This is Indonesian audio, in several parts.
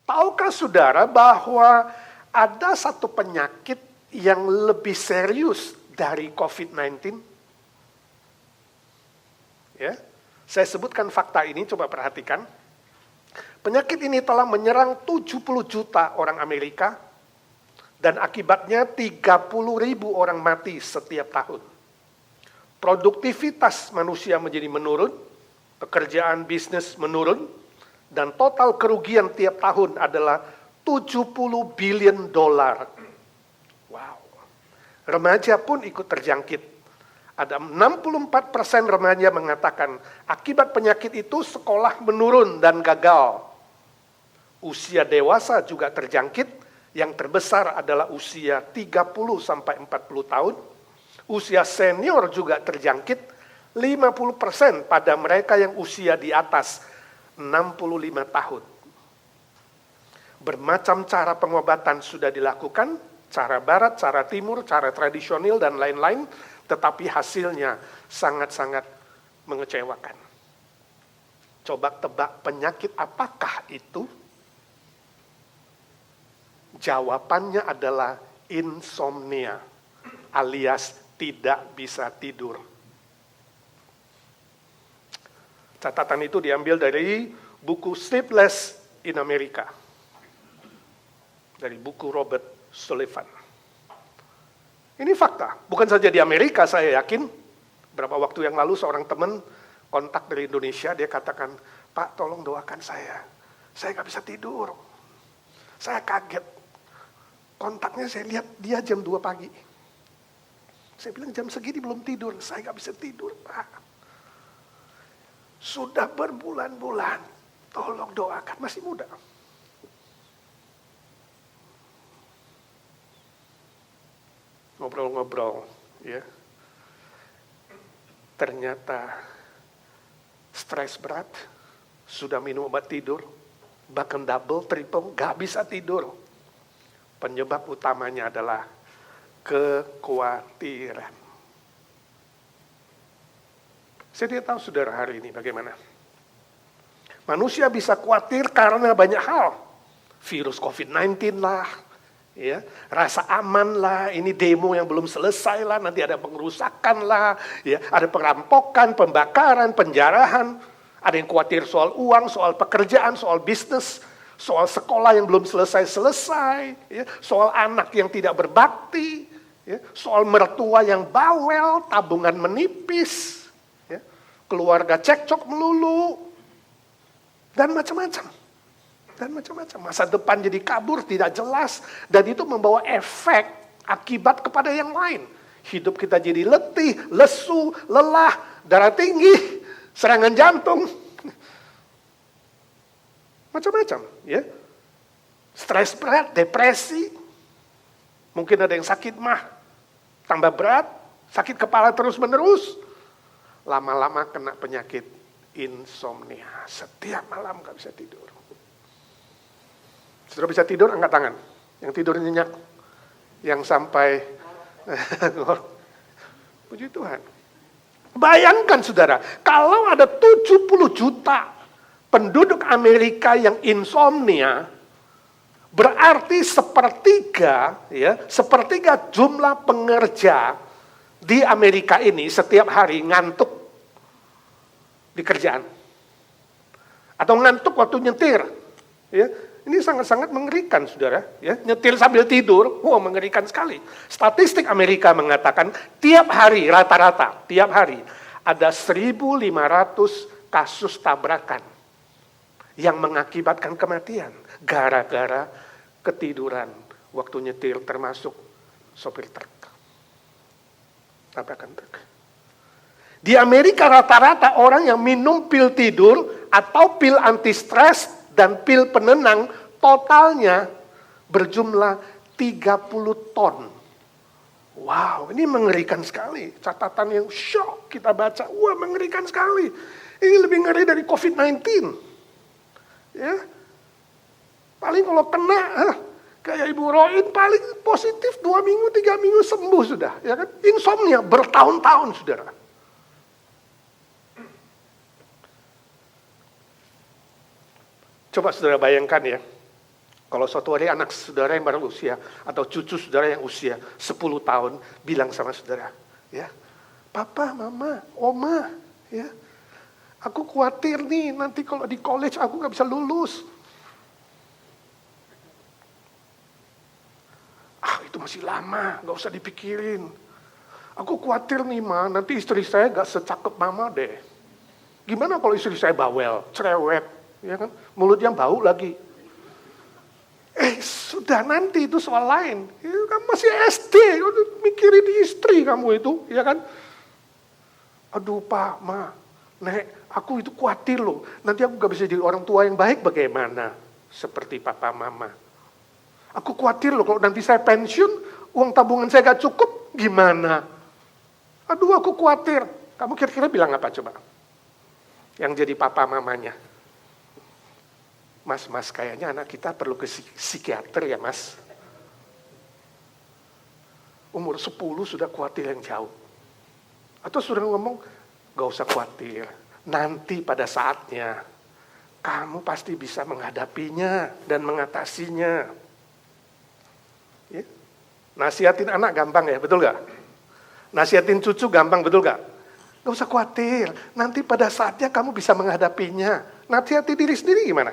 Tahukah saudara bahwa ada satu penyakit yang lebih serius dari COVID-19? Ya, saya sebutkan fakta ini, coba perhatikan. Penyakit ini telah menyerang 70 juta orang Amerika, dan akibatnya 30.000 orang mati setiap tahun. Produktivitas manusia menjadi menurun, pekerjaan bisnis menurun, dan total kerugian tiap tahun adalah 70 billion dolar. Wow. Remaja pun ikut terjangkit. Ada 64% remaja mengatakan akibat penyakit itu sekolah menurun dan gagal. Usia dewasa juga terjangkit, yang terbesar adalah usia 30 sampai 40 tahun. Usia senior juga terjangkit, 50% pada mereka yang usia di atas 65 tahun. Bermacam cara pengobatan sudah dilakukan, cara barat, cara timur, cara tradisional, dan lain-lain, tetapi hasilnya sangat-sangat mengecewakan. Coba tebak penyakit apakah itu? Jawabannya adalah insomnia, alias tidak bisa tidur. Catatan itu diambil dari buku Sleepless in America, dari buku Robert Sullivan. Ini fakta, bukan saja di Amerika, saya yakin. Beberapa waktu yang lalu seorang teman kontak dari Indonesia, dia katakan, "Pak, tolong doakan saya nggak bisa tidur. Saya kaget, kontaknya saya lihat dia jam 2 pagi. Saya bilang jam segini belum tidur, saya nggak bisa tidur, Pak. Sudah berbulan-bulan, tolong doakan, masih muda." Ngobrol-ngobrol, ya. Ternyata stres berat, sudah minum obat tidur, bahkan double, triple, gak bisa tidur. Penyebab utamanya adalah kekhawatiran. Saya tidak tahu saudara hari ini bagaimana. Manusia bisa khawatir karena banyak hal. Virus COVID-19 lah, ya, rasa aman lah, ini demo yang belum selesai lah, nanti ada pengerusakan lah, ya, ada perampokan, pembakaran, penjarahan, ada yang khawatir soal uang, soal pekerjaan, soal bisnis, soal sekolah yang belum selesai-selesai, ya, soal anak yang tidak berbakti, ya, soal mertua yang bawel, tabungan menipis, ya, keluarga cekcok melulu, dan macam-macam. Masa depan jadi kabur, tidak jelas, dan itu membawa efek akibat kepada yang lain. Hidup kita jadi letih, lesu, lelah, darah tinggi, serangan jantung, macam-macam, ya. Stres berat, depresi, mungkin ada yang sakit mah, tambah berat, sakit kepala terus-menerus, lama-lama kena penyakit insomnia, setiap malam gak bisa tidur. Sudah bisa tidur, angkat tangan. Yang tidur nyenyak. Yang sampai, puji Tuhan. Bayangkan saudara, kalau ada 70 juta penduduk Amerika yang insomnia, berarti sepertiga jumlah pengerja di Amerika ini setiap hari ngantuk di kerjaan. Atau ngantuk waktu nyetir. Ya. Ini sangat-sangat mengerikan, saudara. Ya, nyetir sambil tidur, mengerikan sekali. Statistik Amerika mengatakan tiap hari, rata-rata, tiap hari ada 1.500 kasus tabrakan yang mengakibatkan kematian gara-gara ketiduran waktu nyetir, termasuk sopir truk. Tabrakan truk. Di Amerika rata-rata orang yang minum pil tidur atau pil anti stres dan pil penenang totalnya berjumlah 30 ton. Wow, ini mengerikan sekali. Catatan yang shock kita baca. Wah, mengerikan sekali. Ini lebih ngeri dari COVID-19. Ya. Paling kalau kena, kayak Ibu Roin paling positif 2 minggu, 3 minggu sembuh sudah. Ya kan? Insomnia bertahun-tahun, saudara. Coba saudara bayangkan ya, Kalau suatu hari anak saudara yang baru usia, atau cucu saudara yang usia 10 tahun, bilang sama saudara, ya, Papa, Mama, Oma, ya, aku khawatir nih, nanti kalau di college aku gak bisa lulus. Itu masih lama, gak usah dipikirin. Aku khawatir nih, Ma, nanti istri saya gak secakep Mama deh. Gimana kalau istri saya bawel, cerewet, ya kan, mulutnya bau lagi. Sudah nanti itu soal lain. Ya, kamu masih SD, mikirin istri kamu itu, ya kan? Aduh Pak, Ma, Nek, aku itu khawatir loh. Nanti aku gak bisa jadi orang tua yang baik bagaimana? Seperti Papa Mama. Aku khawatir loh kalau nanti saya pensiun, uang tabungan saya gak cukup, gimana? Aduh aku khawatir. Kamu kira-kira bilang apa coba? Yang jadi Papa Mamanya. Mas, kayaknya anak kita perlu ke psikiater ya Mas. Umur 10 sudah khawatir yang jauh. Atau sudah ngomong, gak usah khawatir. Nanti pada saatnya, kamu pasti bisa menghadapinya dan mengatasinya. Ya? Nasihatin anak gampang ya, betul gak? Nasihatin cucu gampang, betul gak? Gak usah khawatir, nanti pada saatnya kamu bisa menghadapinya. Nasihati diri sendiri gimana?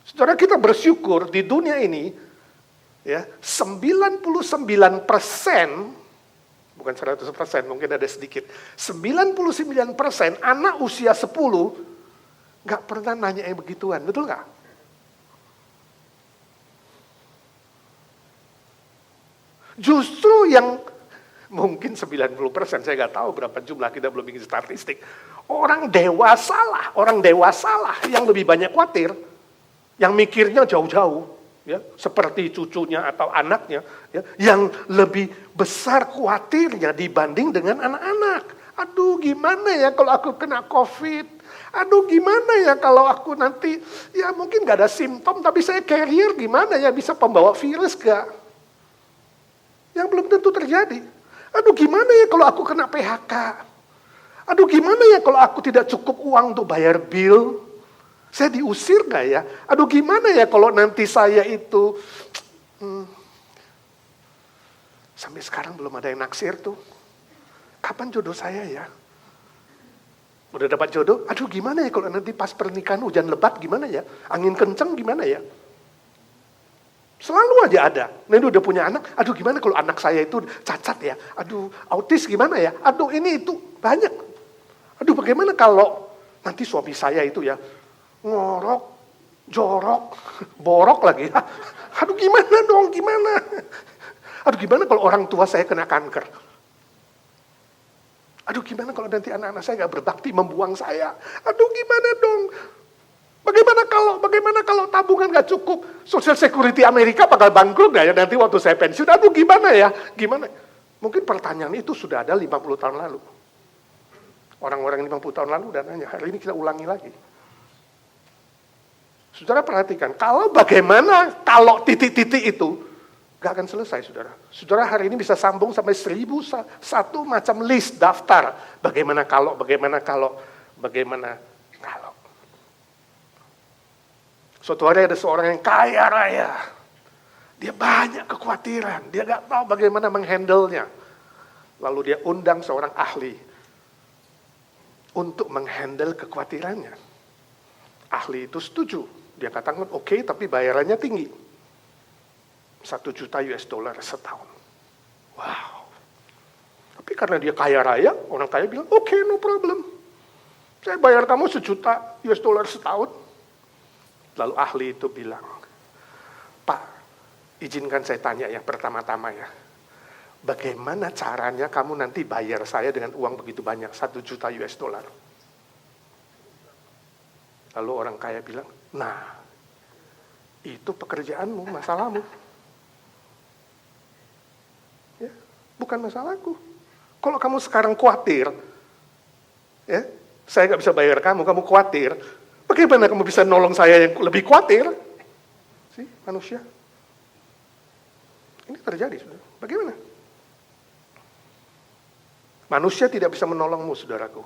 Saudara, kita bersyukur di dunia ini, ya 99%, bukan 100%, mungkin ada sedikit, 99% anak usia 10 gak pernah nanya yang begituan, betul gak? Justru yang mungkin 90%, saya gak tahu berapa jumlah, kita belum bikin statistik, orang dewasa lah yang lebih banyak khawatir, yang mikirnya jauh-jauh, ya, seperti cucunya atau anaknya, ya, yang lebih besar khawatirnya dibanding dengan anak-anak. Aduh gimana ya kalau aku kena COVID? Aduh gimana ya kalau aku nanti, ya mungkin gak ada simptom, tapi saya carrier, gimana ya bisa pembawa virus gak? Yang belum tentu terjadi. Aduh gimana ya kalau aku kena PHK? Aduh gimana ya kalau aku tidak cukup uang untuk bayar bill? Saya diusir gak ya? Aduh gimana ya kalau nanti saya itu... Sampai sekarang belum ada yang naksir tuh. Kapan jodoh saya ya? Udah dapat jodoh? Aduh gimana ya kalau nanti pas pernikahan hujan lebat gimana ya? Angin kenceng gimana ya? Selalu aja ada. Nah ini udah punya anak, aduh gimana kalau anak saya itu cacat ya? Aduh autis gimana ya? Aduh ini itu banyak. Aduh bagaimana kalau nanti suami saya itu ya ngorok, jorok, borok lagi. Aduh gimana dong, gimana? Aduh gimana kalau orang tua saya kena kanker? Aduh gimana kalau nanti anak-anak saya gak berbakti membuang saya? Aduh gimana dong? Bagaimana kalau tabungan gak cukup? Social Security Amerika bakal bangkrut gak ya nanti waktu saya pensiun? Aduh gimana ya? Gimana? Mungkin pertanyaan itu sudah ada 50 tahun lalu. Orang-orang 50 tahun lalu udah nanya, hari ini kita ulangi lagi. Saudara perhatikan, bagaimana kalau titik-titik itu, gak akan selesai saudara. Saudara hari ini bisa sambung sampai 1001 macam list, daftar. Bagaimana kalau. Suatu hari ada seorang yang kaya raya. Dia banyak kekhawatiran, dia gak tahu bagaimana menghandle-nya. Lalu dia undang seorang ahli untuk menghandle kekhawatirannya. Ahli itu setuju. Dia katakan oke, tapi bayarannya tinggi. 1 juta US dollar setahun. Wow. Tapi karena dia kaya raya, orang kaya bilang, oke, no problem. Saya bayar kamu 1 juta US dollar setahun. Lalu ahli itu bilang, Pak, izinkan saya tanya ya pertama-tama ya. Bagaimana caranya kamu nanti bayar saya dengan uang begitu banyak, 1 juta US dollar? Lalu orang kaya bilang, nah, itu pekerjaanmu, masalahmu. Ya, bukan masalahku. Kalau kamu sekarang khawatir, ya, saya nggak bisa bayar kamu khawatir, bagaimana kamu bisa nolong saya yang lebih khawatir? Si manusia. Ini terjadi, saudara. Bagaimana? Manusia tidak bisa menolongmu, saudaraku.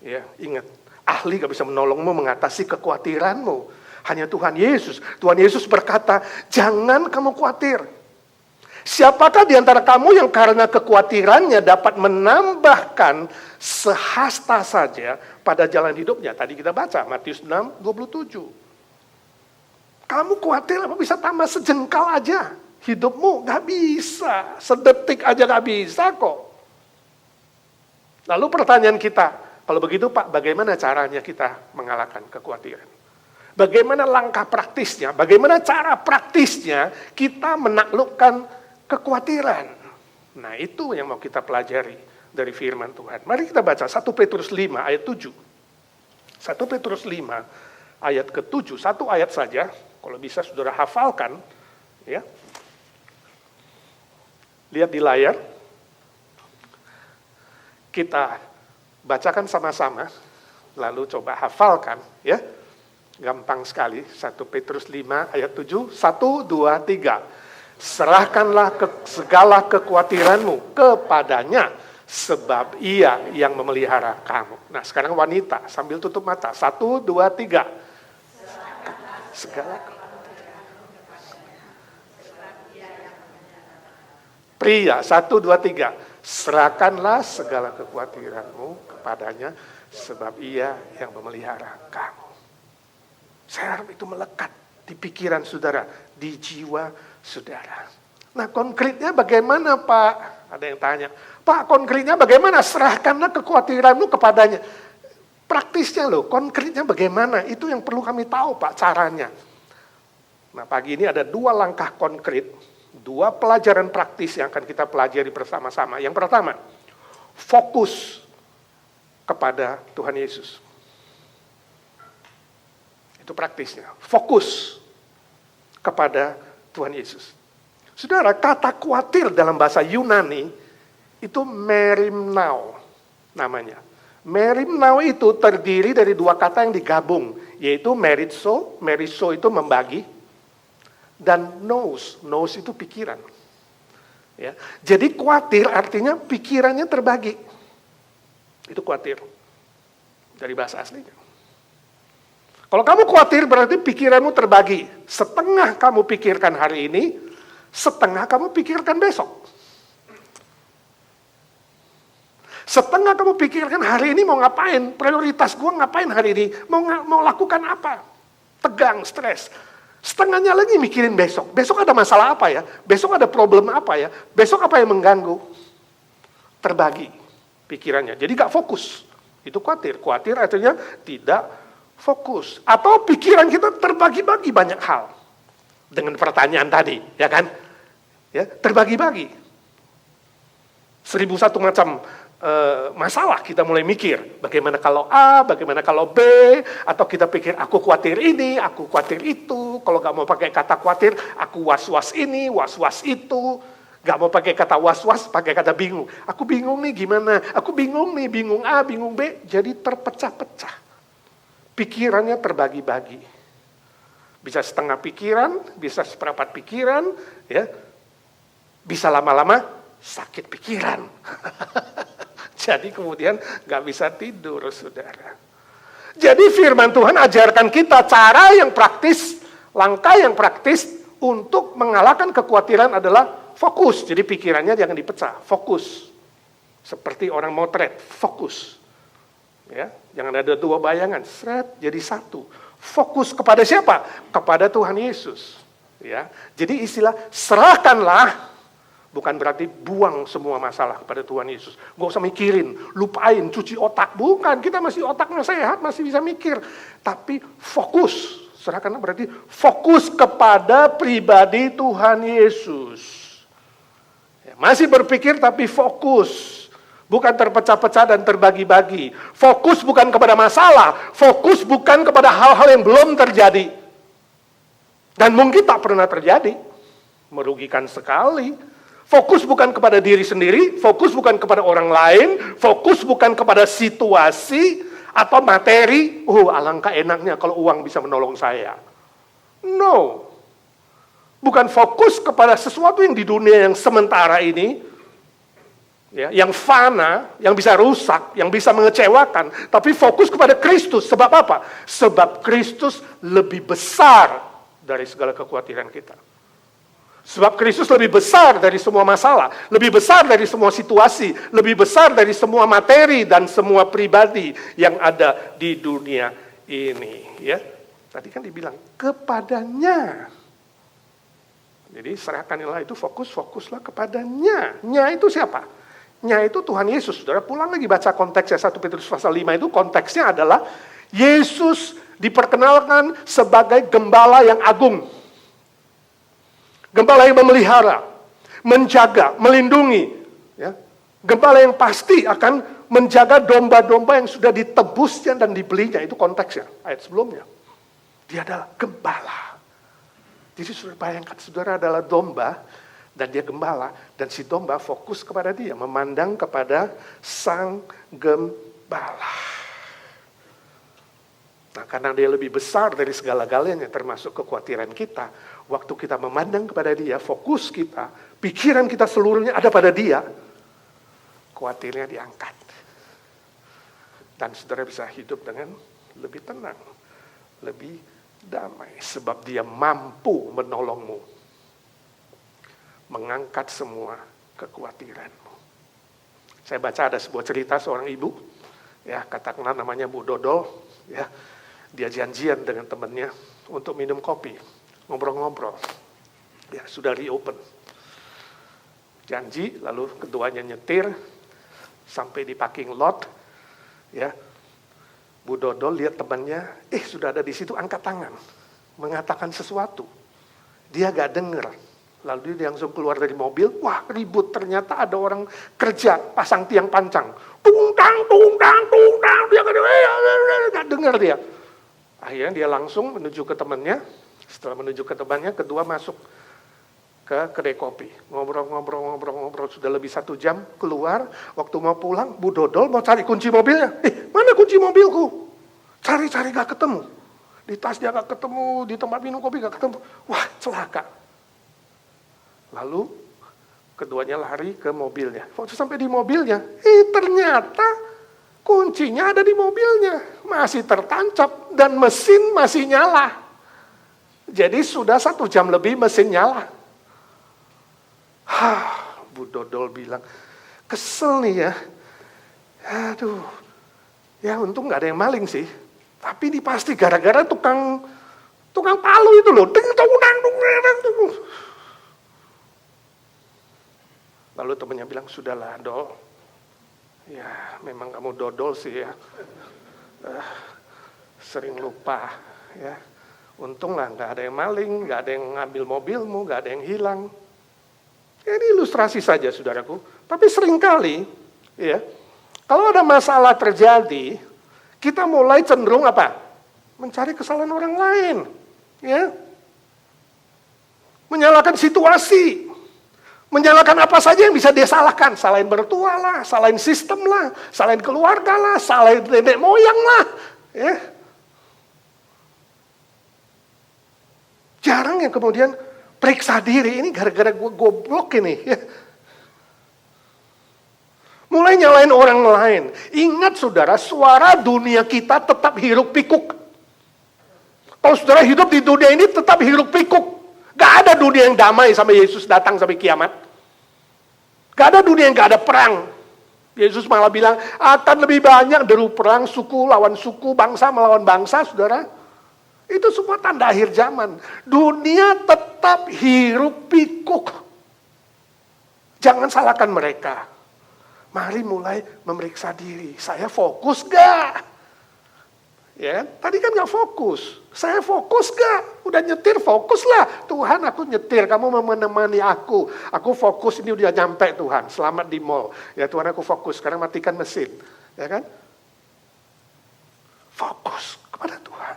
Ya, ingat. Ahli gak bisa menolongmu mengatasi kekhawatiranmu. Hanya Tuhan Yesus. Tuhan Yesus berkata, jangan kamu khawatir. Siapakah di antara kamu yang karena kekhawatirannya dapat menambahkan sehasta saja pada jalan hidupnya? Tadi kita baca Matius 6:27. Kamu khawatir apa bisa tambah sejengkal aja hidupmu? Gak bisa, sedetik aja gak bisa kok. Lalu pertanyaan kita, kalau begitu Pak, bagaimana caranya kita mengalahkan kekhawatiran? Bagaimana langkah praktisnya? Bagaimana cara praktisnya kita menaklukkan kekhawatiran? Nah, itu yang mau kita pelajari dari firman Tuhan. Mari kita baca 1 Petrus 5 ayat 7. 1 Petrus 5 ayat ke-7, satu ayat saja. Kalau bisa saudara hafalkan, ya. Lihat di layar. Kita bacakan sama-sama, lalu coba hafalkan, ya. Gampang sekali, 1 Petrus 5 ayat 7, 1, 2, 3. Serahkanlah segala kekhawatiranmu kepadanya, sebab ia yang memelihara kamu. Nah sekarang wanita, sambil tutup mata, 1, 2, 3. Segala pria, 1, 2, 3. Serahkanlah segala kekhawatiranmu kepadanya, sebab ia yang memelihara kamu. Saya harap itu melekat di pikiran saudara, di jiwa saudara. Nah konkretnya bagaimana Pak? Ada yang tanya, Pak konkretnya bagaimana? Serahkanlah kekhawatiranmu kepadanya. Praktisnya loh, konkretnya bagaimana? Itu yang perlu kami tahu Pak caranya. Nah pagi ini ada 2 langkah konkret, 2 pelajaran praktis yang akan kita pelajari bersama-sama. Yang pertama, fokus kepada Tuhan Yesus. Itu praktisnya. Fokus kepada Tuhan Yesus. Saudara, kata khawatir dalam bahasa Yunani itu merimnao namanya. Merimnao itu terdiri dari 2 kata yang digabung, yaitu merizo itu membagi, dan nous itu pikiran. Ya. Jadi khawatir artinya pikirannya terbagi. Itu khawatir dari bahasa aslinya. Kalau kamu khawatir berarti pikiranmu terbagi. Setengah kamu pikirkan hari ini, setengah kamu pikirkan besok. Setengah kamu pikirkan hari ini mau ngapain, prioritas gue ngapain hari ini, mau lakukan apa. Tegang, stres. Setengahnya lagi mikirin besok. Besok ada masalah apa ya? Besok ada problem apa ya? Besok apa yang mengganggu? Terbagi pikirannya. Jadi gak fokus. Itu khawatir. Khawatir artinya tidak fokus. Atau pikiran kita terbagi-bagi banyak hal. Dengan pertanyaan tadi, ya kan? Ya, terbagi-bagi. 1001 macam masalah kita mulai mikir. Bagaimana kalau A, bagaimana kalau B, atau kita pikir aku khawatir ini, aku khawatir itu. Kalau gak mau pakai kata khawatir, aku was-was ini, was-was itu. Gak mau pakai kata was-was, pakai kata bingung. Aku bingung nih gimana? Aku bingung nih, bingung A, bingung B. Jadi terpecah-pecah. Pikirannya terbagi-bagi. Bisa setengah pikiran, bisa seperempat pikiran, ya. Bisa lama-lama sakit pikiran. Jadi kemudian gak bisa tidur, saudara. Jadi firman Tuhan ajarkan kita cara yang praktis, langkah yang praktis untuk mengalahkan kekhawatiran adalah fokus. Jadi pikirannya jangan dipecah, fokus. Seperti orang motret, fokus. Ya, jangan ada 2 bayangan, seret jadi 1. Fokus kepada siapa? Kepada Tuhan Yesus. Ya, jadi istilah serahkanlah bukan berarti buang semua masalah kepada Tuhan Yesus. Gak usah mikirin, lupain, cuci otak. Bukan, kita masih otaknya sehat, masih bisa mikir. Tapi fokus, serahkanlah berarti fokus kepada pribadi Tuhan Yesus. Ya, masih berpikir tapi fokus. Bukan terpecah-pecah dan terbagi-bagi. Fokus bukan kepada masalah. Fokus bukan kepada hal-hal yang belum terjadi. Dan mungkin tak pernah terjadi. Merugikan sekali. Fokus bukan kepada diri sendiri. Fokus bukan kepada orang lain. Fokus bukan kepada situasi atau materi. Alangkah enaknya kalau uang bisa menolong saya. No. Bukan fokus kepada sesuatu yang di dunia yang sementara ini. Ya, yang fana, yang bisa rusak, yang bisa mengecewakan, tapi fokus kepada Kristus. Sebab apa? Sebab Kristus lebih besar dari segala kekhawatiran kita. Sebab Kristus lebih besar dari semua masalah, lebih besar dari semua situasi, lebih besar dari semua materi dan semua pribadi yang ada di dunia ini. Ya, tadi kan dibilang kepadanya. Jadi serahkanlah itu, fokuslah kepadanya. Nya itu siapa? Nya itu Tuhan Yesus. Saudara pulang lagi baca konteksnya 1 Petrus pasal 5 itu, konteksnya adalah Yesus diperkenalkan sebagai gembala yang agung. Gembala yang memelihara, menjaga, melindungi. Ya. Gembala yang pasti akan menjaga domba-domba yang sudah ditebusnya dan dibelinya. Itu konteksnya, ayat sebelumnya. Dia adalah gembala. Jadi saudara bayangkan, saudara adalah domba, dan dia gembala, dan si domba fokus kepada dia, memandang kepada sang gembala. Nah, karena dia lebih besar dari segala-galanya, termasuk kekhawatiran kita, waktu kita memandang kepada dia, fokus kita, pikiran kita seluruhnya ada pada dia, khawatirnya diangkat. Dan saudara bisa hidup dengan lebih tenang, lebih damai, sebab dia mampu menolongmu, mengangkat semua kekhawatiranmu. Saya baca ada sebuah cerita seorang ibu, ya katakanlah namanya Bu Dodol, ya dia janjian dengan temannya untuk minum kopi, ngobrol-ngobrol, ya sudah reopen, janji, lalu keduanya nyetir sampai di parking lot, ya Bu Dodol lihat temannya, sudah ada di situ, angkat tangan, mengatakan sesuatu, dia gak dengar. Lalu dia langsung keluar dari mobil, wah ribut, ternyata ada orang kerja pasang tiang pancang. Tungtang, dia gak dengar dia. Akhirnya dia langsung menuju ke temannya, setelah menuju ke temannya, kedua masuk ke kedai kopi. Ngobrol, sudah lebih 1 jam, keluar, waktu mau pulang, Bu Dodol mau cari kunci mobilnya. Mana kunci mobilku? Cari-cari gak ketemu. Di tas dia gak ketemu, di tempat minum kopi gak ketemu. Wah celaka. Lalu keduanya lari ke mobilnya. Waktu sampai di mobilnya, ternyata kuncinya ada di mobilnya. Masih tertancap dan mesin masih nyala. Jadi sudah 1 jam lebih mesin nyala. Bu Dodol bilang, kesel nih ya. Aduh, ya untung gak ada yang maling sih. Tapi ini pasti gara-gara tukang palu itu loh. Lalu temannya bilang, sudahlah Dol, ya memang kamu dodol sih ya, sering lupa ya. Untung lah gak ada yang maling, gak ada yang ngambil mobilmu, gak ada yang hilang. Ya, ini ilustrasi saja saudaraku. Tapi seringkali ya, kalau ada masalah terjadi, kita mulai cenderung apa? Mencari kesalahan orang lain, ya, menyalahkan situasi. Menyalahkan apa saja yang bisa dia salahkan. Salahin mertua lah, salahin sistem lah, salahin keluarga lah, salahin nenek moyang lah. Ya. Jarang yang kemudian periksa diri, ini gara-gara gue goblok ini. Ya. Mulai nyalahin orang lain. Ingat saudara, suara dunia kita tetap hiruk pikuk. Kalau saudara hidup di dunia ini tetap hiruk pikuk. Gak ada dunia yang damai sampai Yesus datang sampai kiamat. Gak ada dunia yang gak ada perang. Yesus malah bilang, akan lebih banyak deru perang, suku lawan suku, bangsa melawan bangsa, saudara. Itu semua tanda akhir zaman. Dunia tetap hiruk pikuk. Jangan salahkan mereka. Mari mulai memeriksa diri. Saya fokus gak? Ya, tadi kan gak fokus. Saya fokus gak? Udah nyetir, fokuslah. Tuhan, aku nyetir, kamu menemani aku. Aku fokus, ini udah nyampe Tuhan. Selamat di mall. Ya Tuhan, aku fokus. Sekarang matikan mesin. Ya kan? Fokus kepada Tuhan.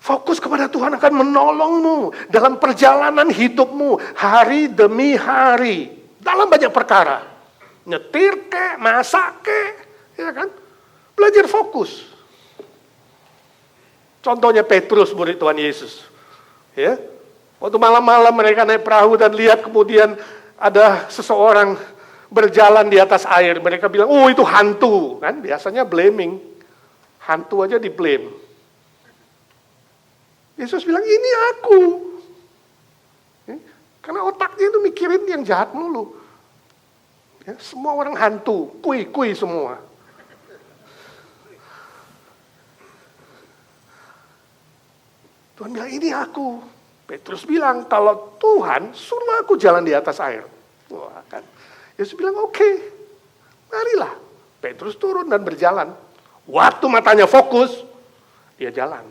Fokus kepada Tuhan akan menolongmu dalam perjalanan hidupmu hari demi hari. Dalam banyak perkara. Nyetir kek, masak kek. Ya kan? Belajar fokus. Contohnya Petrus, murid Tuhan Yesus. Ya, waktu malam-malam mereka naik perahu dan lihat kemudian ada seseorang berjalan di atas air. Mereka bilang, oh itu hantu. Kan biasanya blaming. Hantu aja di blame. Yesus bilang, ini aku. Karena otaknya itu mikirin yang jahat mulu. Ya, semua orang hantu, kui semua. Tuhan bilang, ini aku. Petrus bilang, kalau Tuhan suruh aku jalan di atas air. Wah, kan. Yesus bilang, oke, marilah. Petrus turun dan berjalan. Waktu matanya fokus, dia jalan.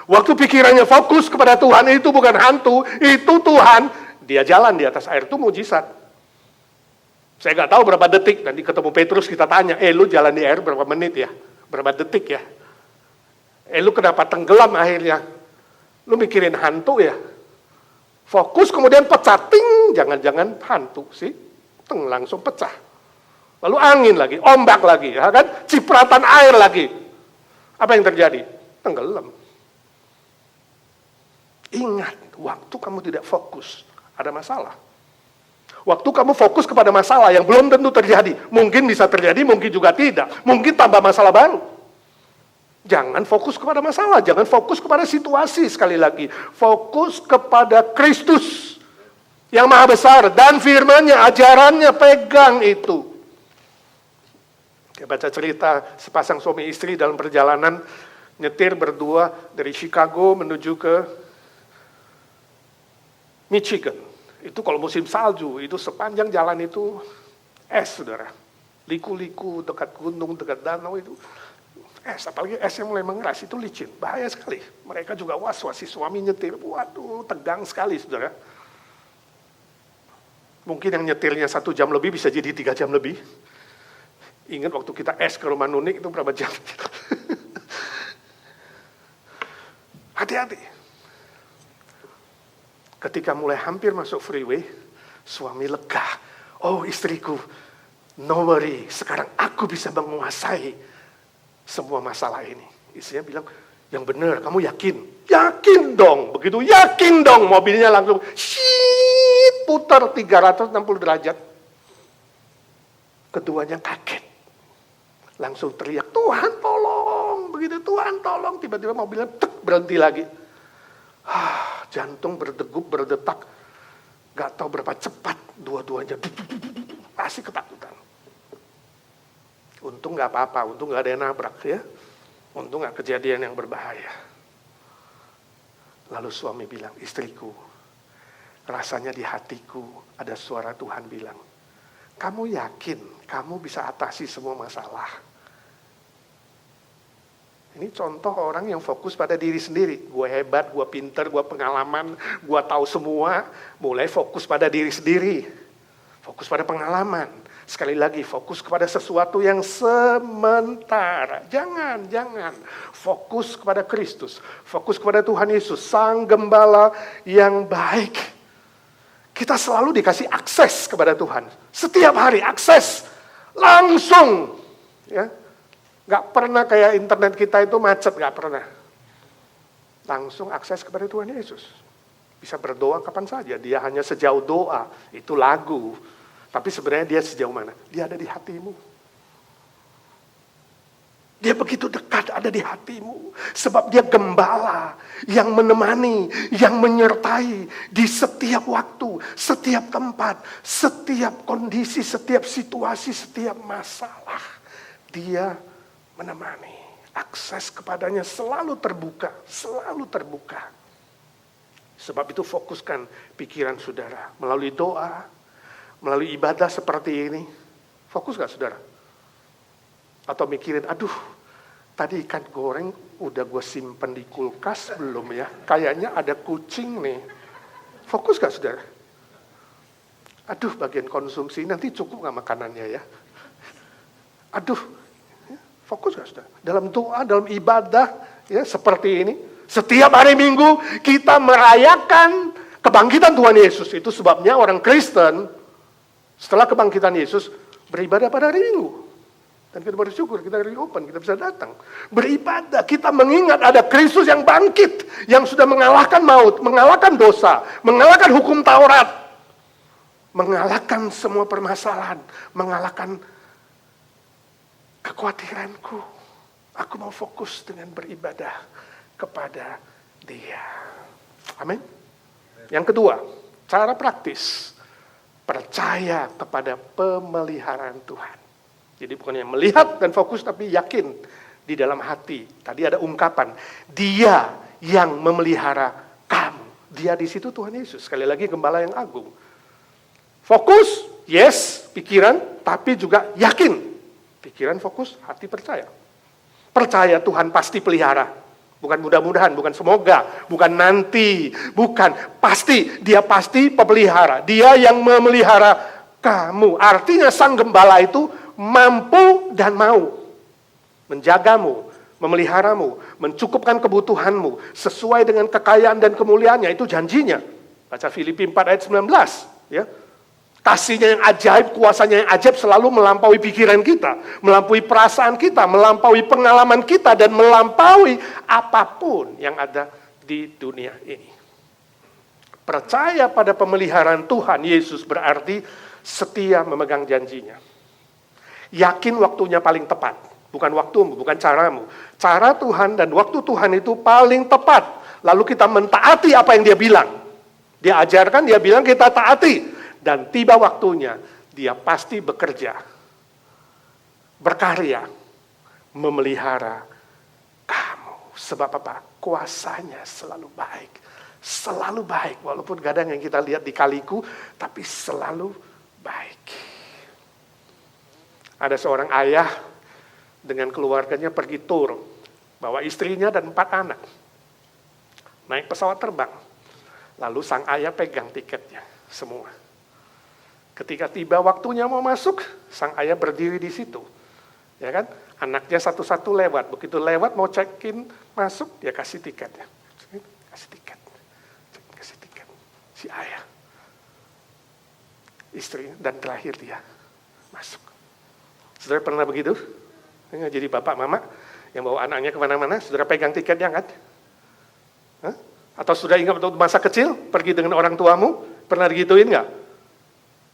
Waktu pikirannya fokus kepada Tuhan, itu bukan hantu, itu Tuhan. Dia jalan di atas air, itu mujizat. Saya nggak tahu berapa detik, nanti ketemu Petrus kita tanya, lu jalan di air berapa menit ya? Berapa detik ya? Lu kenapa tenggelam akhirnya? Lu mikirin hantu ya? Fokus kemudian pecah, ting, jangan-jangan hantu sih. Teng, langsung pecah. Lalu angin lagi, ombak lagi, ya kan? Cipratan air lagi. Apa yang terjadi? Tenggelam. Ingat, waktu kamu tidak fokus, ada masalah. Waktu kamu fokus kepada masalah yang belum tentu terjadi. Mungkin bisa terjadi, mungkin juga tidak. Mungkin tambah masalah baru. Jangan fokus kepada masalah, jangan fokus kepada situasi sekali lagi. Fokus kepada Kristus yang maha besar dan firman-Nya, ajarannya, pegang itu. Kita baca cerita sepasang suami istri dalam perjalanan nyetir berdua dari Chicago menuju ke Michigan. Itu kalau musim salju, itu sepanjang jalan itu es, saudara. Liku-liku dekat gunung, dekat danau itu es, apalagi es yang mulai mengeras, itu licin, bahaya sekali. Mereka juga was-was, si suami nyetir, waduh tegang sekali, saudara. Mungkin yang nyetirnya 1 jam lebih bisa jadi 3 jam lebih. Ingat waktu kita es ke rumah Nunik itu berapa jam? Hati-hati. Ketika mulai hampir masuk freeway, suami lega. Oh istriku, no worry, sekarang aku bisa menguasai semua masalah ini. Istrinya bilang, yang benar, kamu yakin? Yakin dong, begitu yakin dong, mobilnya langsung putar 360 derajat. Keduanya kaget. Langsung teriak, Tuhan tolong. Begitu Tuhan tolong, tiba-tiba mobilnya berhenti lagi. Jantung berdegup, berdetak. Gak tahu berapa cepat dua-duanya. Pasti ketakutan. Untung gak apa-apa, untung gak ada yang nabrak ya. Untung gak kejadian yang berbahaya. Lalu suami bilang, istriku, rasanya di hatiku ada suara Tuhan bilang, kamu yakin kamu bisa atasi semua masalah? Ini contoh orang yang fokus pada diri sendiri. Gue hebat, gue pinter, gue pengalaman, gue tahu semua. Mulai fokus pada diri sendiri. Fokus pada pengalaman. Sekali lagi, fokus kepada sesuatu yang sementara. Jangan. Fokus kepada Kristus. Fokus kepada Tuhan Yesus, Sang Gembala yang baik. Kita selalu dikasih akses kepada Tuhan. Setiap hari akses langsung. Ya, gak pernah kayak internet kita itu macet, gak pernah. Langsung akses kepada Tuhan Yesus. Bisa berdoa kapan saja. Dia hanya sejauh doa. Itu lagu. Tapi sebenarnya dia sejauh mana? Dia ada di hatimu. Dia begitu dekat ada di hatimu. Sebab dia gembala yang menemani, yang menyertai di setiap waktu, setiap tempat, setiap kondisi, setiap situasi, setiap masalah. Dia menemani. Akses kepadanya selalu terbuka, selalu terbuka. Sebab itu fokuskan pikiran saudara melalui doa, melalui ibadah seperti ini. Fokus gak saudara? Atau mikirin, aduh tadi ikan goreng udah gue simpen di kulkas belum ya? Kayaknya ada kucing nih. Fokus gak saudara? Aduh bagian konsumsi nanti cukup gak makanannya ya? Aduh, fokus gak saudara? Dalam doa, dalam ibadah ya seperti ini. Setiap hari Minggu kita merayakan kebangkitan Tuhan Yesus. Itu sebabnya orang Kristen setelah kebangkitan Yesus beribadah pada hari Minggu. Dan kita bersyukur, kita reopen, kita bisa datang. Beribadah, kita mengingat ada Kristus yang bangkit. Yang sudah mengalahkan maut, mengalahkan dosa, mengalahkan hukum Taurat. mengalahkan semua permasalahan, mengalahkan kekhawatiranku. Aku mau fokus dengan beribadah kepada Dia. Amin. Yang kedua, cara praktis, percaya kepada pemeliharaan Tuhan. Jadi bukannya melihat dan fokus, tapi yakin di dalam hati. Tadi ada ungkapan, Dia yang memelihara kamu. Dia di situ Tuhan Yesus. Sekali lagi gembala yang agung. Fokus, yes, pikiran, tapi juga yakin. Pikiran fokus, hati percaya. Percaya Tuhan pasti pelihara. Bukan mudah-mudahan, bukan semoga, bukan nanti, bukan. Pasti, Dia pasti pemelihara. Dia yang memelihara kamu. Artinya sang gembala itu mampu dan mau menjagamu, memeliharamu, mencukupkan kebutuhanmu, sesuai dengan kekayaan dan kemuliaannya. Itu janjinya. Baca Filipi 4 ayat 19. Ya. Kasihnya yang ajaib, kuasanya yang ajaib selalu melampaui pikiran kita, melampaui perasaan kita, melampaui pengalaman kita, dan melampaui apapun yang ada di dunia ini. Percaya pada pemeliharaan Tuhan Yesus berarti setia memegang janjinya. Yakin waktunya paling tepat, bukan waktumu, bukan caramu. Cara Tuhan dan waktu Tuhan itu paling tepat. Lalu kita mentaati apa yang Dia bilang. Dia ajarkan, Dia bilang kita taati. Dan tiba waktunya, Dia pasti bekerja, berkarya, memelihara kamu. Sebab apa? Kuasanya selalu baik. Selalu baik, walaupun kadang yang kita lihat di kaliku, tapi selalu baik. Ada seorang ayah dengan keluarganya pergi tur, bawa istrinya dan 4 anak. Naik pesawat terbang. Lalu sang ayah pegang tiketnya, semua. Ketika tiba waktunya mau masuk, sang ayah berdiri di situ. Ya kan? Anaknya satu-satu lewat. Begitu lewat mau check-in masuk, dia kasih tiketnya. Kasih tiket. Kasih tiket. Si ayah. Istri dan terakhir dia masuk. Saudara pernah begitu? Jadi bapak mama yang bawa anaknya kemana-mana, saudara pegang tiketnya kan? Hah? Atau sudah ingat waktu masa kecil, pergi dengan orang tuamu, pernah digituin nggak?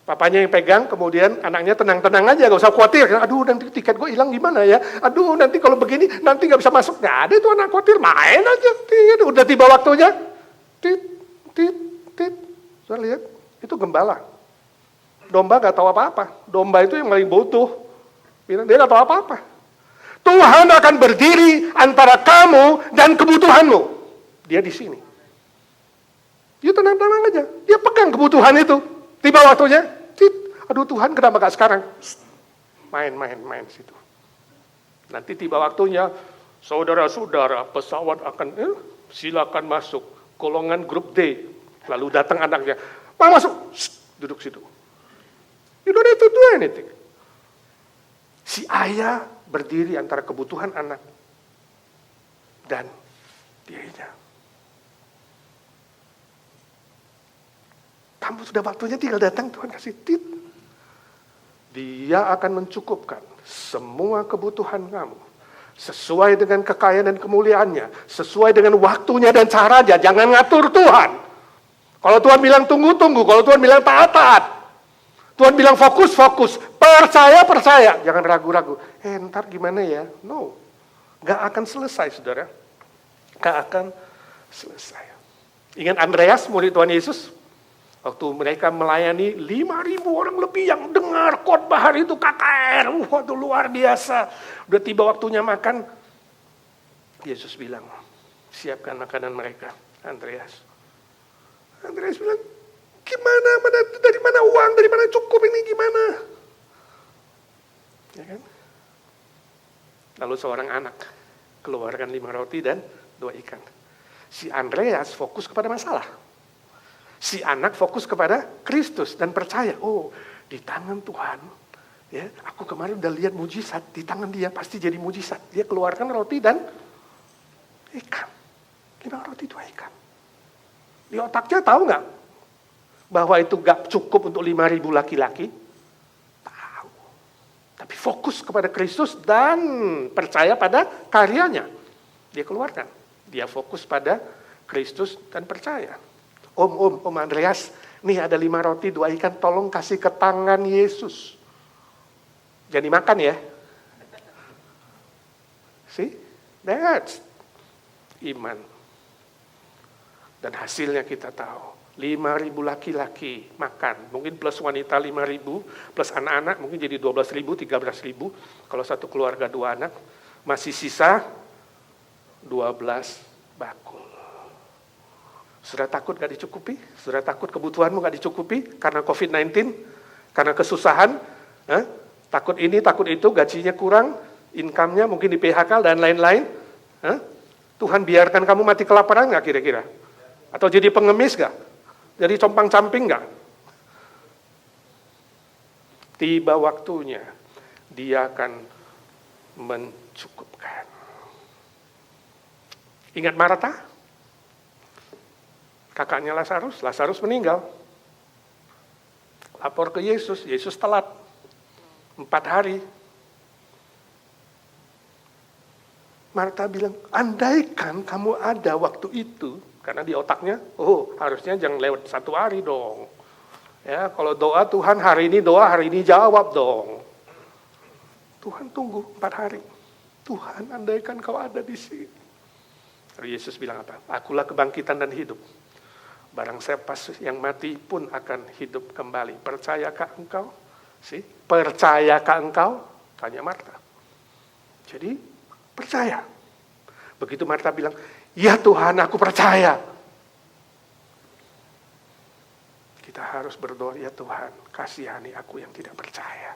Papanya yang pegang, kemudian anaknya tenang-tenang aja, gak usah khawatir. Aduh, nanti tiket gue hilang gimana ya? Aduh, nanti kalau begini, nanti gak bisa masuk. Gak ada itu anak khawatir, main aja. Udah tiba waktunya. Tit. Sudah lihat, itu gembala. Domba gak tahu apa-apa. Domba itu yang paling butuh. Dia gak tahu apa-apa. Tuhan akan berdiri antara kamu dan kebutuhanmu. Dia di sini. Dia tenang-tenang aja. Dia pegang kebutuhan itu. Tiba waktunya, aduh Tuhan kenapa gak sekarang? Main situ. Nanti tiba waktunya, saudara-saudara pesawat akan, silakan masuk. Golongan grup D. Lalu datang anaknya, Pak masuk, duduk situ. You don't have to do anything. Si ayah berdiri antara kebutuhan anak dan dirinya. Kamu sudah waktunya tinggal datang, Tuhan kasih tit. Dia akan mencukupkan semua kebutuhan kamu. Sesuai dengan kekayaan dan kemuliaannya. Sesuai dengan waktunya dan caranya. Jangan ngatur Tuhan. Kalau Tuhan bilang tunggu-tunggu. Kalau Tuhan bilang taat-taat. Tuhan bilang fokus-fokus. Percaya-percaya. Jangan ragu-ragu. Ntar gimana ya? No. Gak akan selesai, saudara. Gak akan selesai. Ingat Andreas, murid Tuhan Yesus? Waktu mereka melayani 5.000 orang lebih yang dengar khotbah hari itu KKR. Waduh luar biasa. Udah tiba waktunya makan. Yesus bilang, siapkan makanan mereka. Andreas bilang, gimana? Dari mana uang? Dari mana cukup ini? Gimana? Ya kan? Lalu seorang anak keluarkan 5 roti dan 2 ikan. Si Andreas fokus kepada masalah. Si anak fokus kepada Kristus dan percaya, oh di tangan Tuhan, ya aku kemarin udah lihat mujizat, di tangan Dia pasti jadi mujizat. Dia keluarkan roti dan ikan, 5 roti 2 ikan. Di otaknya tahu nggak bahwa itu gak cukup untuk 5.000 laki-laki? Tahu, tapi fokus kepada Kristus dan percaya pada karyanya. Dia keluarkan, dia fokus pada Kristus dan percaya. Om Andreas, Nih ada 5 roti, 2 ikan, tolong kasih ke tangan Yesus. Jadi makan ya. See? That's iman. Dan hasilnya kita tahu. 5.000 laki-laki makan. Mungkin plus wanita 5.000, plus anak-anak mungkin jadi 12.000, 13.000. Kalau satu keluarga 2 anak, masih sisa 12 bakul. Sudah takut gak dicukupi? Sudah takut kebutuhanmu gak dicukupi? Karena COVID-19? Karena kesusahan? Takut ini, takut itu, gajinya kurang, income-nya mungkin di PHK dan lain-lain? Tuhan biarkan kamu mati kelaparan gak kira-kira? Atau jadi pengemis gak? Jadi compang-camping gak? Tiba waktunya, Dia akan mencukupkan. Ingat Marta? Kakaknya Lazarus meninggal. Lapor ke Yesus, Yesus telat 4 hari. Marta bilang, andaikan kamu ada waktu itu, karena di otaknya, harusnya jangan lewat 1 hari dong. Ya, kalau doa Tuhan hari ini doa, hari ini jawab dong. Tuhan tunggu 4 hari. Tuhan, andaikan kau ada di sini. Lalu Yesus bilang apa? Akulah kebangkitan dan hidup. Barang siapa yang mati pun akan hidup kembali. Percayakah engkau? Percayakah engkau? Tanya Marta. Jadi, percaya. Begitu Marta bilang, ya Tuhan, aku percaya. Kita harus berdoa, ya Tuhan, kasihani aku yang tidak percaya.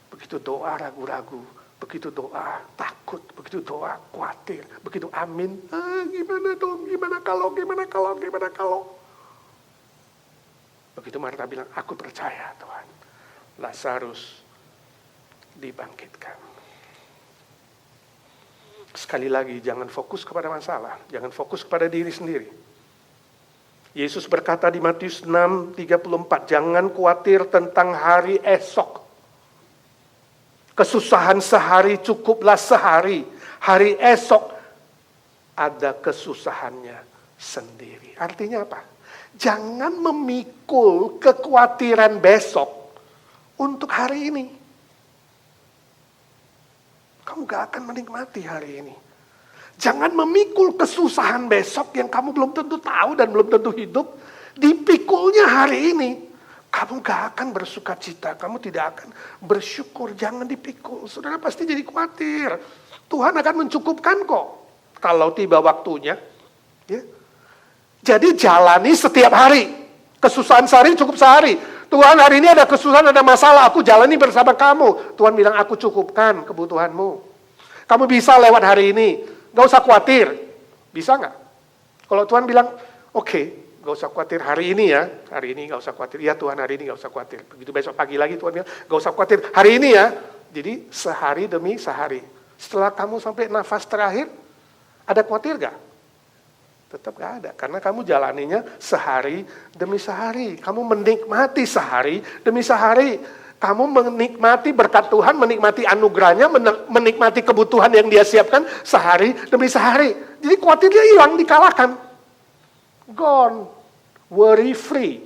Begitu doa ragu-ragu, begitu doa takut, begitu doa khawatir, begitu amin, gimana dong, gimana kalau. Begitu Marta bilang, aku percaya Tuhan. Lazarus dibangkitkan. Sekali lagi, jangan fokus kepada masalah, jangan fokus kepada diri sendiri. Yesus berkata di Matius 6:34, jangan khawatir tentang hari esok. Kesusahan sehari cukuplah sehari. Hari esok ada kesusahannya sendiri. Artinya apa? Jangan memikul kekhawatiran besok untuk hari ini. Kamu gak akan menikmati hari ini. Jangan memikul kesusahan besok yang kamu belum tentu tahu dan belum tentu hidup. Dipikulnya hari ini. Kamu gak akan bersuka cita. Kamu tidak akan bersyukur. Jangan dipikul. Saudara pasti jadi khawatir. Tuhan akan mencukupkan kok. Kalau tiba waktunya. Ya. Jadi jalani setiap hari. Kesusahan sehari cukup sehari. Tuhan hari ini ada kesusahan, ada masalah. Aku jalani bersama kamu. Tuhan bilang aku cukupkan kebutuhanmu. Kamu bisa lewat hari ini. Gak usah khawatir. Bisa gak? Kalau Tuhan bilang, oke, gak usah khawatir hari ini ya. Hari ini gak usah khawatir. Ya Tuhan hari ini gak usah khawatir. Begitu besok pagi lagi Tuhan bilang, gak usah khawatir hari ini ya. Jadi sehari demi sehari. Setelah kamu sampai nafas terakhir, ada khawatir gak? Tetap gak ada. Karena kamu jalaninya sehari demi sehari. Kamu menikmati sehari demi sehari. Kamu menikmati berkat Tuhan, menikmati anugerahnya, menikmati kebutuhan yang Dia siapkan sehari demi sehari. Jadi khawatirnya hilang, dikalahkan. Gone. Worry free.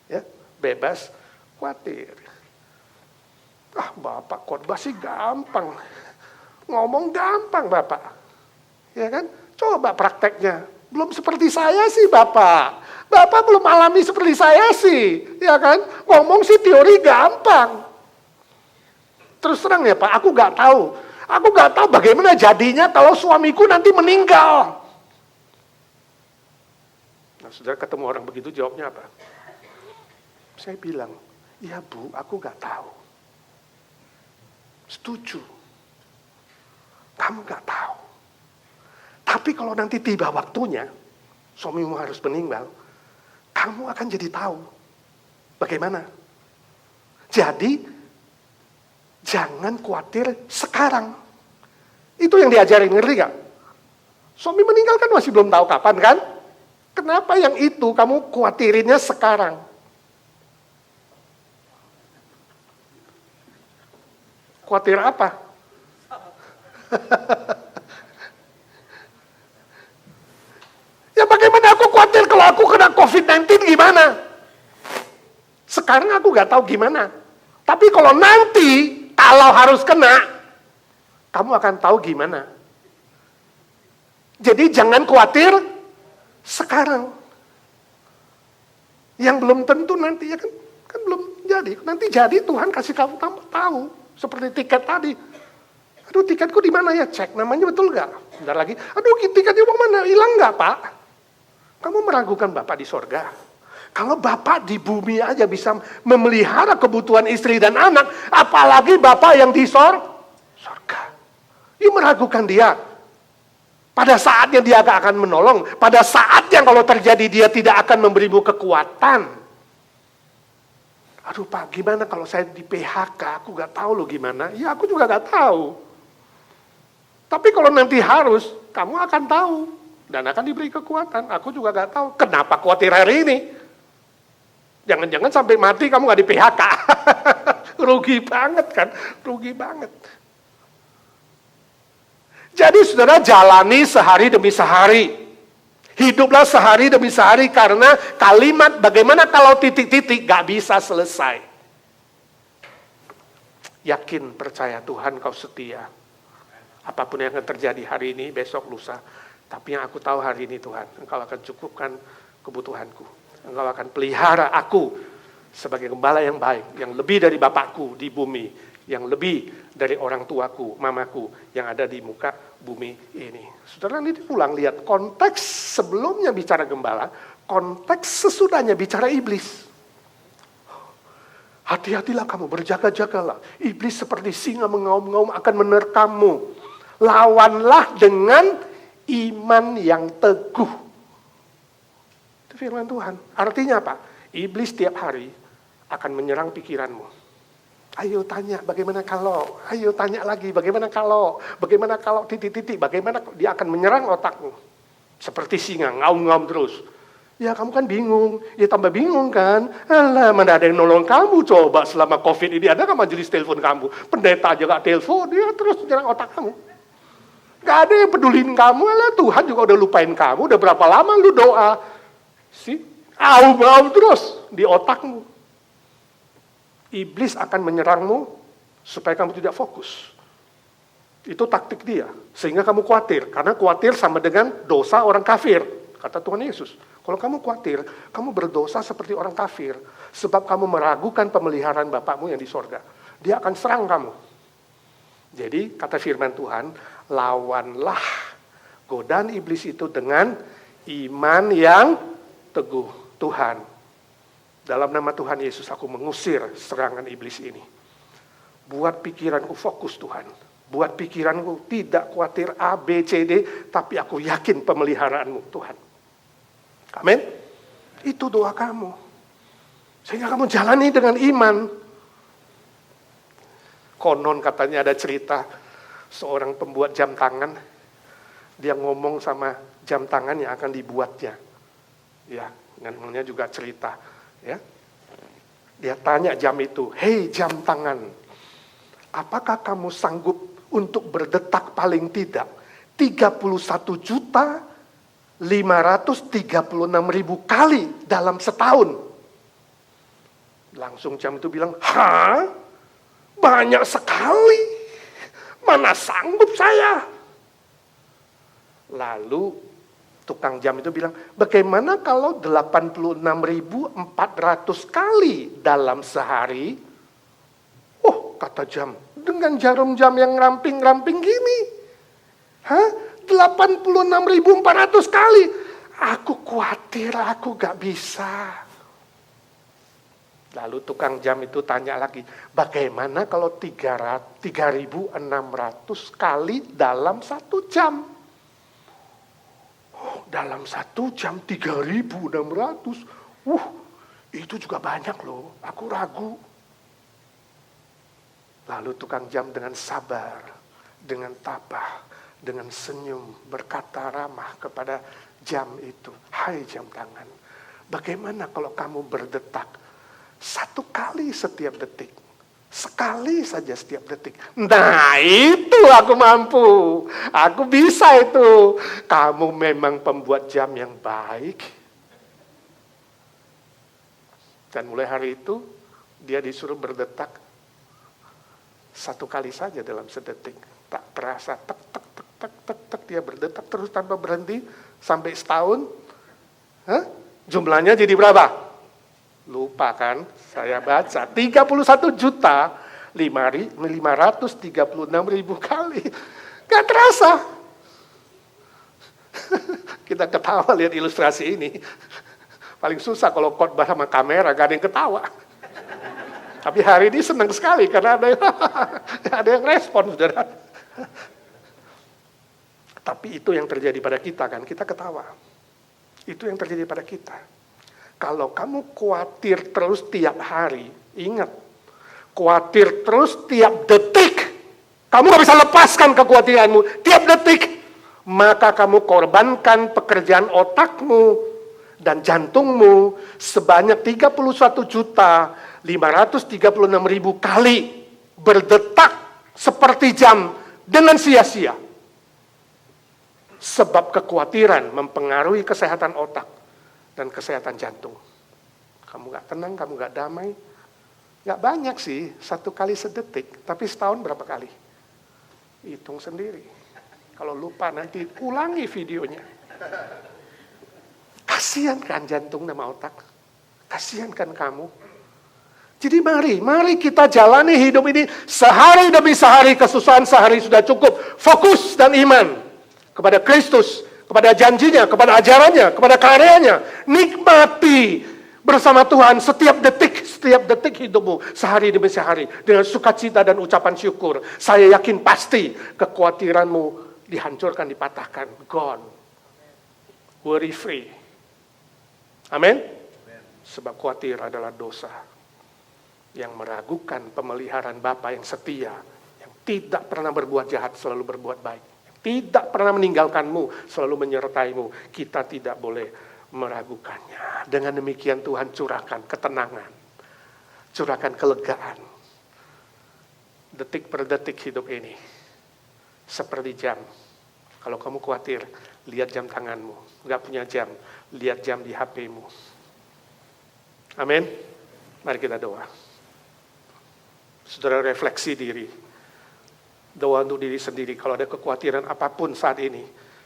Ya, bebas khawatir. Bapak khotbah sih gampang. Ngomong gampang Bapak. Ya kan? Coba prakteknya. Belum seperti saya sih Bapak. Bapak belum alami seperti saya sih. Ya kan? Ngomong sih teori gampang. Terus terang ya Pak, aku gak tahu. Aku gak tahu bagaimana jadinya kalau suamiku nanti meninggal. Nah, saudara ketemu orang begitu jawabnya apa? Saya bilang, ya Bu, aku gak tahu. Setuju. Kamu gak tahu. Tapi kalau nanti tiba waktunya, suamimu harus meninggal, kamu akan jadi tahu. Bagaimana? Jadi, jangan khawatir sekarang. Itu yang diajarin, ngerti gak? Suami meninggal kan masih belum tahu kapan kan? Kenapa yang itu kamu khawatirinnya sekarang? Khawatir apa? Ya bagaimana aku khawatir kalau aku kena COVID-19 gimana? sekarang aku gak tahu gimana. Tapi kalau nanti, kalau harus kena, kamu akan tahu gimana. Jadi jangan khawatir sekarang. Yang belum tentu nanti, ya kan belum jadi. Nanti jadi Tuhan kasih kamu tahu. Seperti tiket tadi. Aduh, tiketku di mana ya? Cek namanya betul gak? Bentar lagi, aduh tiketnya mau mana? Hilang gak, Pak? Kamu meragukan Bapak di sorga? Kalau Bapak di bumi aja bisa memelihara kebutuhan istri dan anak, apalagi Bapak yang di sorga. Ini meragukan dia. Pada saatnya dia gak akan menolong. Pada saatnya kalau terjadi dia tidak akan memberimu kekuatan. Aduh Pak, gimana kalau saya di PHK? Aku gak tahu loh gimana. Ya aku juga gak tahu. Tapi kalau nanti harus, kamu akan tahu. Dan akan diberi kekuatan. Aku juga gak tahu. Kenapa khawatir hari ini? Jangan-jangan sampai mati kamu gak di PHK. Rugi banget kan? Rugi banget. Jadi saudara jalani sehari demi sehari. Hiduplah sehari demi sehari karena kalimat bagaimana kalau titik-titik gak bisa selesai. Yakin, percaya Tuhan kau setia. Apapun yang akan terjadi hari ini, besok, lusa. Tapi yang aku tahu hari ini Tuhan, Engkau akan cukupkan kebutuhanku. Engkau akan pelihara aku sebagai gembala yang baik, yang lebih dari bapakku di bumi, yang lebih dari orang tuaku, mamaku yang ada di muka bumi ini. Saudara, ini pulang lihat konteks sebelumnya bicara gembala, konteks sesudahnya bicara iblis. Hati-hatilah kamu, berjaga-jagalah. Iblis seperti singa mengaum-ngaum akan menerkammu. Lawanlah dengan iman yang teguh. Itu firman Tuhan. Artinya apa? Iblis tiap hari akan menyerang pikiranmu. Ayo tanya bagaimana kalau, ayo tanya lagi bagaimana kalau titik-titik, bagaimana dia akan menyerang otakmu. Seperti singa, ngaum-ngaum terus. Ya kamu kan bingung, ya tambah bingung kan. Alah, mana ada yang nolong kamu coba selama COVID ini, ada kan majelis telepon kamu. Pendeta aja gak telepon, dia terus menyerang otak kamu. Gak ada yang pedulin kamu, alah Tuhan juga udah lupain kamu, udah berapa lama lu doa. Aum-aum terus di otakmu. Iblis akan menyerangmu supaya kamu tidak fokus. Itu taktik dia. Sehingga kamu khawatir. Karena khawatir sama dengan dosa orang kafir. Kata Tuhan Yesus. Kalau kamu khawatir, kamu berdosa seperti orang kafir. Sebab kamu meragukan pemeliharaan Bapakmu yang di sorga. Dia akan serang kamu. Jadi kata firman Tuhan, lawanlah godaan iblis itu dengan iman yang teguh. Tuhan, dalam nama Tuhan Yesus aku mengusir serangan iblis ini. Buat pikiranku fokus Tuhan. Buat pikiranku tidak khawatir A, B, C, D. Tapi aku yakin pemeliharaanmu Tuhan. Amin. Itu doa kamu. Sehingga kamu jalani dengan iman. Konon katanya ada cerita. Seorang pembuat jam tangan. Dia ngomong sama jam tangan yang akan dibuatnya. Ya, namanya juga cerita. Ya, dia tanya jam itu, hei jam tangan, apakah kamu sanggup untuk berdetak paling tidak 31.536.000 kali dalam setahun? Langsung jam itu bilang, hah? Banyak sekali, mana sanggup saya? Lalu tukang jam itu bilang, bagaimana kalau 86.400 kali dalam sehari? Oh, kata jam, dengan jarum jam yang ramping-ramping gini. Hah? 86.400 kali. Aku khawatir, aku gak bisa. Lalu tukang jam itu tanya lagi, bagaimana kalau 3.600 kali dalam 1 jam? Dalam 1 jam 3.600. Itu juga banyak loh. Aku ragu. Lalu tukang jam dengan sabar, dengan tabah, dengan senyum, berkata ramah kepada jam itu. Hai jam tangan, bagaimana kalau kamu berdetak 1 kali setiap detik? Sekali saja setiap detik. Nah itu aku mampu. Aku bisa itu. Kamu memang pembuat jam yang baik. Dan mulai hari itu dia disuruh berdetak 1 kali saja dalam sedetik. Tak terasa, tek, tek, tek, tek, tek, tek, dia berdetak terus tanpa berhenti sampai setahun. Jumlahnya jadi berapa? Lupa kan? Saya baca 31.536.000 kali. Gak terasa. Kita ketawa lihat ilustrasi ini. Paling susah kalau khotbah sama kamera, gak ada yang ketawa. Tapi hari ini senang sekali karena ada yang respon, saudara. Tapi itu yang terjadi pada kita kan, kita ketawa. Itu yang terjadi pada kita. Kalau kamu khawatir terus tiap hari, ingat, khawatir terus tiap detik, kamu gak bisa lepaskan kekhawatiranmu tiap detik, maka kamu korbankan pekerjaan otakmu dan jantungmu sebanyak 31.536.000 kali berdetak seperti jam dengan sia-sia. Sebab kekhawatiran mempengaruhi kesehatan otak dan kesehatan jantung. Kamu gak tenang, kamu gak damai. Gak banyak sih, 1 kali sedetik, tapi setahun berapa kali? Hitung sendiri. Kalau lupa nanti ulangi videonya. Kasihan kan jantung sama otak? Kasihan kan kamu? Jadi mari kita jalani hidup ini sehari demi sehari, kesusahan sehari sudah cukup. Fokus dan iman kepada Kristus, kepada janjinya, kepada ajarannya, kepada karyanya. Nikmati bersama Tuhan setiap detik hidupmu, sehari demi sehari, dengan sukacita dan ucapan syukur. Saya yakin pasti kekhawatiranmu dihancurkan, dipatahkan. Gone. Worry free. Amin? Sebab khawatir adalah dosa yang meragukan pemeliharaan Bapa yang setia, yang tidak pernah berbuat jahat, selalu berbuat baik. Tidak pernah meninggalkanmu, selalu menyertaimu. Kita tidak boleh meragukannya. Dengan demikian Tuhan curahkan ketenangan, curahkan kelegaan. Detik per detik hidup ini seperti jam. Kalau kamu khawatir, lihat jam tanganmu. Gak punya jam, lihat jam di HP-mu. Amin. Mari kita doa. Saudara refleksi diri. Doa untuk diri sendiri. Kalau ada kekhawatiran apapun saat ini,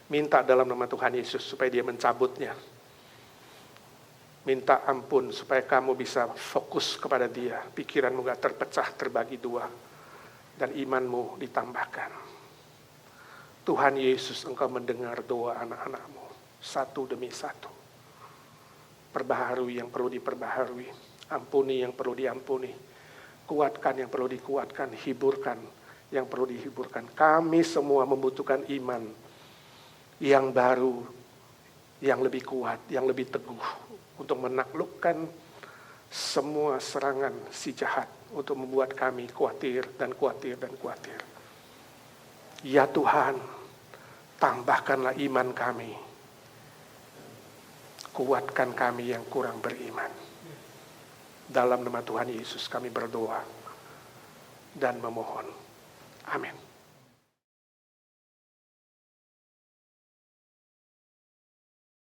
minta dalam nama Tuhan Yesus supaya dia mencabutnya. Minta ampun supaya kamu bisa fokus kepada dia. Pikiranmu gak terpecah, terbagi dua. Dan imanmu ditambahkan. Tuhan Yesus, Engkau mendengar doa anak-anak-Mu. Satu demi satu. Perbaharui yang perlu diperbaharui. Ampuni yang perlu diampuni. Kuatkan yang perlu dikuatkan. Hiburkan yang perlu dihiburkan. Kami semua membutuhkan iman yang baru, yang lebih kuat, yang lebih teguh untuk menaklukkan semua serangan si jahat untuk membuat kami khawatir dan khawatir dan khawatir. Ya Tuhan, tambahkanlah iman kami. Kuatkan kami yang kurang beriman. Dalam nama Tuhan Yesus kami berdoa dan memohon. Amin.